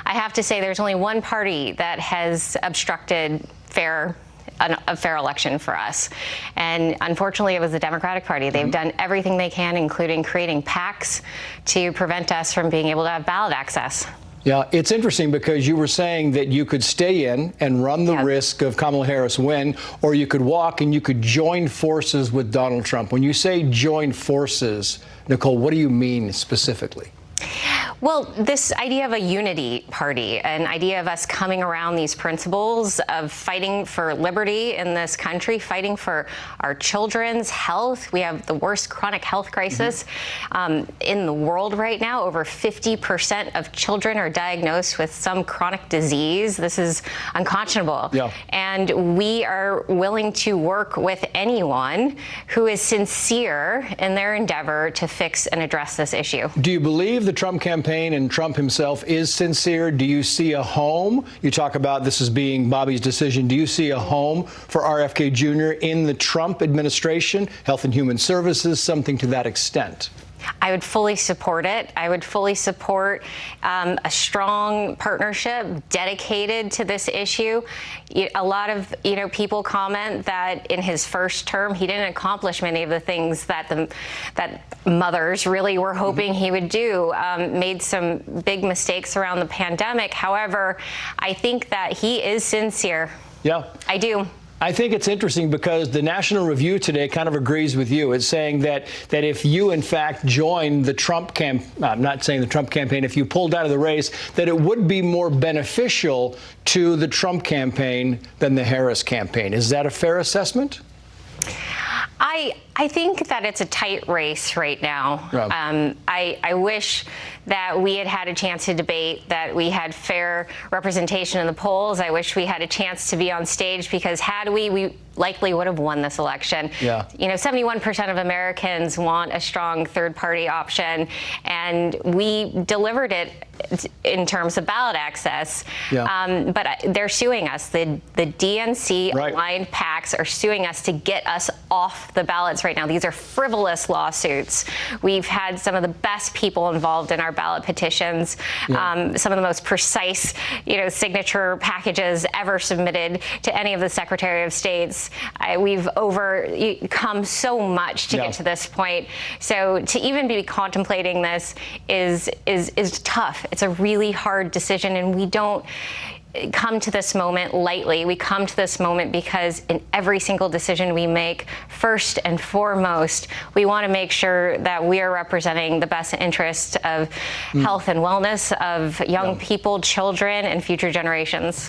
I have to say there's only one party that has obstructed a fair election for us. And unfortunately, it was the Democratic Party. They've done everything they can, including creating PACs to prevent us from being able to have ballot access. Yeah, it's interesting because you were saying that you could stay in and run the risk of Kamala Harris win, or you could walk and you could join forces with Donald Trump. When you say join forces, Nicole, what do you mean specifically? Well, this idea of a unity party, an idea of us coming around these principles of fighting for liberty in this country, fighting for our children's health. We have the worst chronic health crisis in the world right now. Over 50% of children are diagnosed with some chronic disease. This is unconscionable. Yeah. And we are willing to work with anyone who is sincere in their endeavor to fix and address this issue. Do you believe the Trump campaign and Trump himself is sincere? Do you see a home? You talk about this as being Bobby's decision. Do you see a home for RFK Jr. in the Trump administration, Health and Human Services, something to that extent? I would fully support it. I would fully support a strong partnership dedicated to this issue. A lot of people comment that in his first term he didn't accomplish many of the things that that mothers really were hoping he would do. Made some big mistakes around the pandemic. However, I think that he is sincere. Yeah, I do. I think it's interesting because the National Review today kind of agrees with you. It's saying that if you, in fact, join the Trump I'm not saying the Trump campaign, if you pulled out of the race, that it would be more beneficial to the Trump campaign than the Harris campaign. Is that a fair assessment? I think that it's a tight race right now. Yeah. I wish that we had had a chance to debate, that we had fair representation in the polls. I wish we had a chance to be on stage, because had we likely would have won this election. Yeah. 71% of Americans want a strong third-party option, and we delivered it in terms of ballot access. Yeah. But they're suing us. The DNC-aligned PACs are suing us to get us off the ballots right now. These are frivolous lawsuits. We've had some of the best people involved in our ballot petitions, some of the most precise, signature packages ever submitted to any of the Secretary of States. We've overcome so much to get to this point. So to even be contemplating this is tough. It's a really hard decision, and we don't come to this moment lightly. We come to this moment because in every single decision we make, first and foremost, we want to make sure that we are representing the best interest of health and wellness of young people, children, and future generations.